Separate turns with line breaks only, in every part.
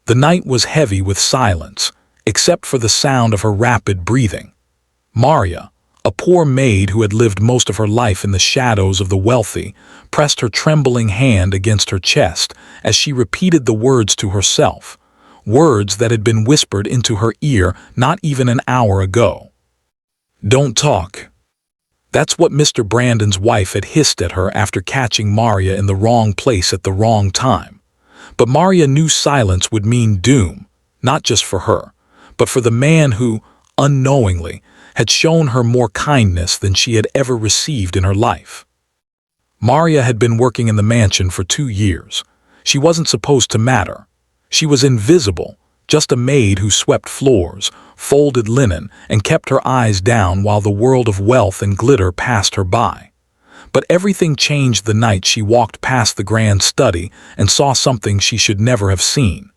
The night was heavy with silence, except for the sound of her rapid breathing. Maria, a poor maid who had lived most of her life in the shadows of the wealthy, pressed her trembling hand against her chest as she repeated the words to herself, words that had been whispered into her ear not even an hour ago. "Don't talk." That's what Mr. Brandon's wife had hissed at her after catching Maria in the wrong place at the wrong time. But Maria knew silence would mean doom, not just for her, but for the man who, unknowingly, had shown her more kindness than she had ever received in her life. Maria had been working in the mansion for 2 years. She wasn't supposed to matter. She was invisible, just a maid who swept floors, folded linen, and kept her eyes down while the world of wealth and glitter passed her by. But everything changed the night she walked past the grand study and saw something she should never have seen.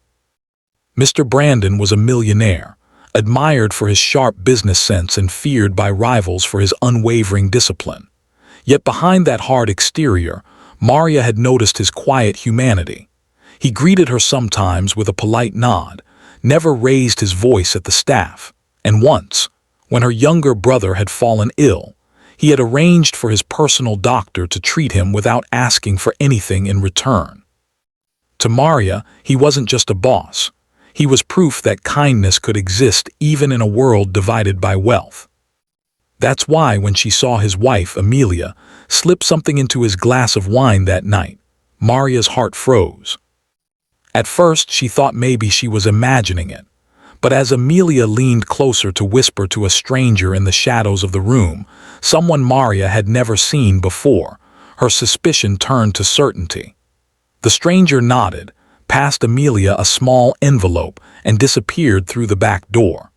Mr. Brandon was a millionaire, admired for his sharp business sense and feared by rivals for his unwavering discipline. Yet behind that hard exterior, Maria had noticed his quiet humanity. He greeted her sometimes with a polite nod, never raised his voice at the staff, and once, when her younger brother had fallen ill, he had arranged for his personal doctor to treat him without asking for anything in return. To Maria, he wasn't just a boss. He was proof that kindness could exist even in a world divided by wealth. That's why when she saw his wife, Amelia, slip something into his glass of wine that night, Maria's heart froze. At first, she thought maybe she was imagining it, but as Amelia leaned closer to whisper to a stranger in the shadows of the room, someone Maria had never seen before, her suspicion turned to certainty. The stranger nodded, passed Amelia a small envelope, and disappeared through the back door.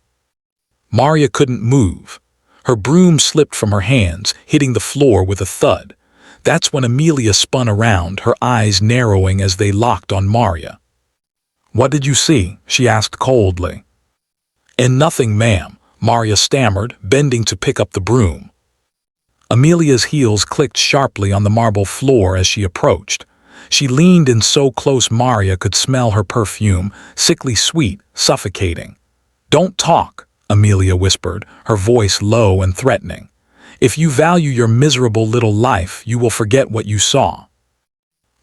Maria couldn't move. Her broom slipped from her hands, hitting the floor with a thud. That's when Amelia spun around, her eyes narrowing as they locked on Maria. "What did you see?" she asked coldly. "And nothing, ma'am," Maria stammered, bending to pick up the broom. Amelia's heels clicked sharply on the marble floor as she approached. She leaned in so close Maria could smell her perfume, sickly sweet, suffocating. "Don't talk," Amelia whispered, her voice low and threatening. "If you value your miserable little life, you will forget what you saw."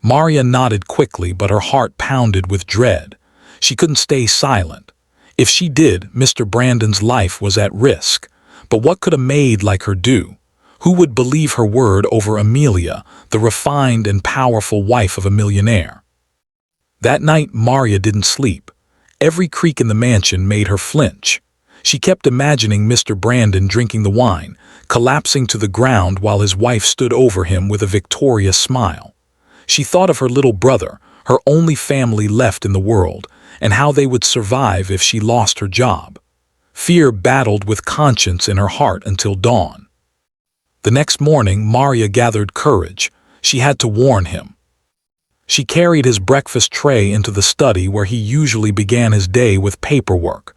Maria nodded quickly, but her heart pounded with dread. She couldn't stay silent. If she did, Mr. Brandon's life was at risk. But what could a maid like her do? Who would believe her word over Amelia, the refined and powerful wife of a millionaire? That night, Maria didn't sleep. Every creak in the mansion made her flinch. She kept imagining Mr. Brandon drinking the wine, collapsing to the ground while his wife stood over him with a victorious smile. She thought of her little brother, her only family left in the world, and how they would survive if she lost her job. Fear battled with conscience in her heart until dawn. The next morning, Maria gathered courage. She had to warn him. She carried his breakfast tray into the study where he usually began his day with paperwork.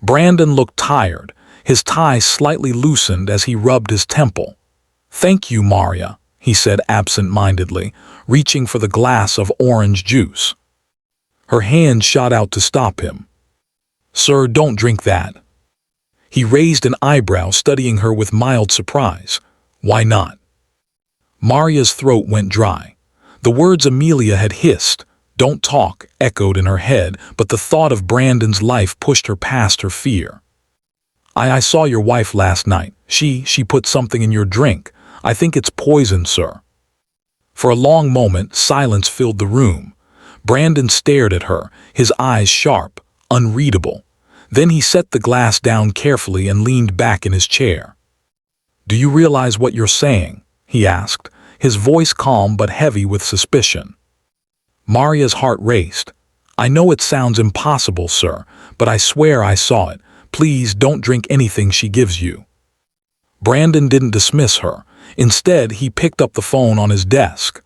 Brandon looked tired, his tie slightly loosened as he rubbed his temple. "Thank you, Maria," he said absent-mindedly, reaching for the glass of orange juice. Her hand shot out to stop him. "Sir, don't drink that." He raised an eyebrow, studying her with mild surprise. "Why not?" Maria's throat went dry. The words Amelia had hissed, "Don't talk," echoed in her head, but the thought of Brandon's life pushed her past her fear. I saw your wife last night. She put something in your drink. I think it's poison, sir." For a long moment, silence filled the room. Brandon stared at her, his eyes sharp, unreadable. Then he set the glass down carefully and leaned back in his chair. "Do you realize what you're saying?" he asked, his voice calm but heavy with suspicion. Maria's heart raced. "I know it sounds impossible, sir, but I swear I saw it. Please don't drink anything she gives you." Brandon didn't dismiss her. Instead, he picked up the phone on his desk.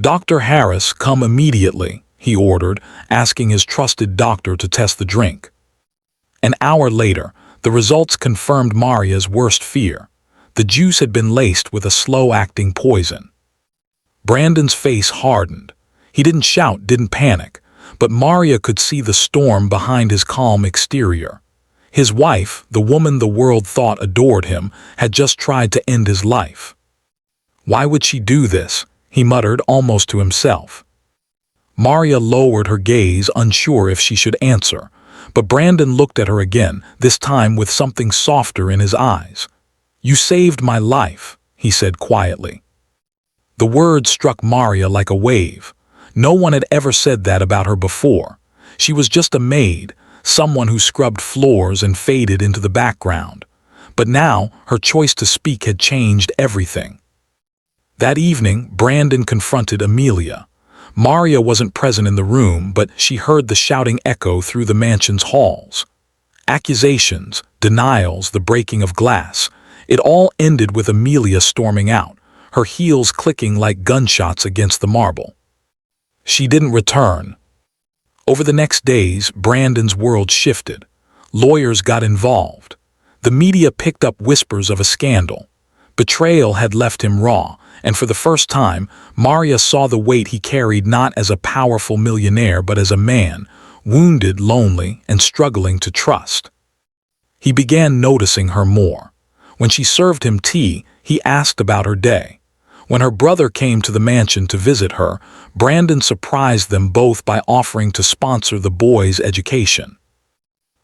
"Dr. Harris, come immediately," he ordered, asking his trusted doctor to test the drink. An hour later, the results confirmed Maria's worst fear. The juice had been laced with a slow-acting poison. Brandon's face hardened. He didn't shout, didn't panic, but Maria could see the storm behind his calm exterior. His wife, the woman the world thought adored him, had just tried to end his life. Why would she do this? He muttered almost to himself. Maria lowered her gaze, unsure if she should answer, but Brandon looked at her again, this time with something softer in his eyes. "You saved my life," he said quietly. The words struck Maria like a wave. No one had ever said that about her before. She was just a maid, someone who scrubbed floors and faded into the background. But now, her choice to speak had changed everything. That evening, Brandon confronted Amelia. Maria wasn't present in the room, but she heard the shouting echo through the mansion's halls. Accusations, denials, the breaking of glass. It all ended with Amelia storming out, her heels clicking like gunshots against the marble. She didn't return. Over the next days, Brandon's world shifted. Lawyers got involved. The media picked up whispers of a scandal. Betrayal had left him raw, and for the first time, Maria saw the weight he carried not as a powerful millionaire but as a man, wounded, lonely, and struggling to trust. He began noticing her more. When she served him tea, he asked about her day. When her brother came to the mansion to visit her, Brandon surprised them both by offering to sponsor the boys' education.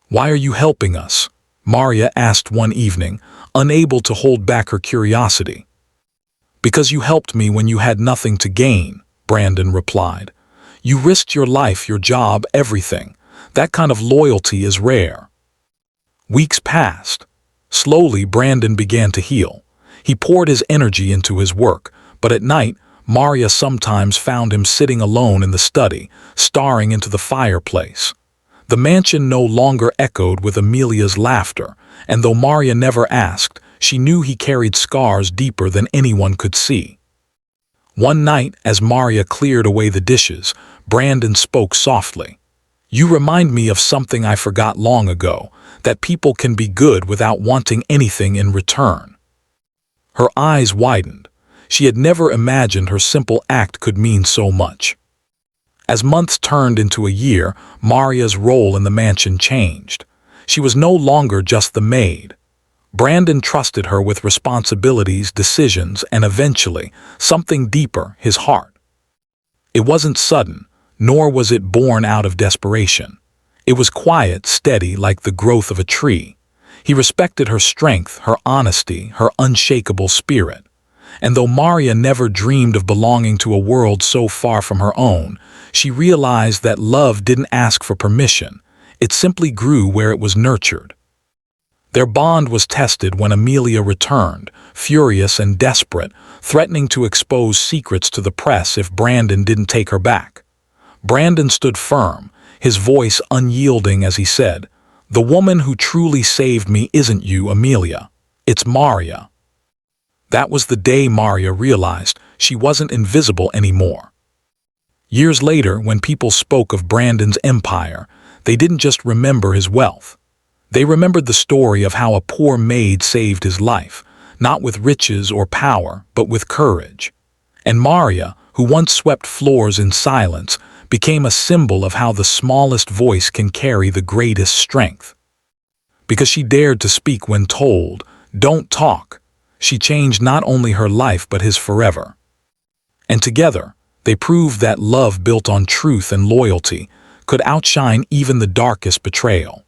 "Why are you helping us?" Maria asked one evening, unable to hold back her curiosity. "Because you helped me when you had nothing to gain," Brandon replied. "You risked your life, your job, everything. That kind of loyalty is rare." Weeks passed. Slowly, Brandon began to heal. He poured his energy into his work, but at night, Maria sometimes found him sitting alone in the study, staring into the fireplace. The mansion no longer echoed with Amelia's laughter, and though Maria never asked, she knew he carried scars deeper than anyone could see. One night, as Maria cleared away the dishes, Brandon spoke softly. "You remind me of something I forgot long ago, that people can be good without wanting anything in return." Her eyes widened. She had never imagined her simple act could mean so much. As months turned into a year, Maria's role in the mansion changed. She was no longer just the maid. Brandon trusted her with responsibilities, decisions, and eventually, something deeper, his heart. It wasn't sudden, nor was it born out of desperation. It was quiet, steady, like the growth of a tree. He respected her strength, her honesty, her unshakable spirit. And though Maria never dreamed of belonging to a world so far from her own, she realized that love didn't ask for permission. It simply grew where it was nurtured. Their bond was tested when Amelia returned, furious and desperate, threatening to expose secrets to the press if Brandon didn't take her back. Brandon stood firm, his voice unyielding as he said, "The woman who truly saved me isn't you, Amelia. It's Maria." That was the day Maria realized she wasn't invisible anymore. Years later, when people spoke of Brandon's empire, they didn't just remember his wealth. They remembered the story of how a poor maid saved his life, not with riches or power, but with courage. And Maria, who once swept floors in silence, became a symbol of how the smallest voice can carry the greatest strength. Because she dared to speak when told, "Don't talk," she changed not only her life but his forever. And together, they proved that love built on truth and loyalty could outshine even the darkest betrayal.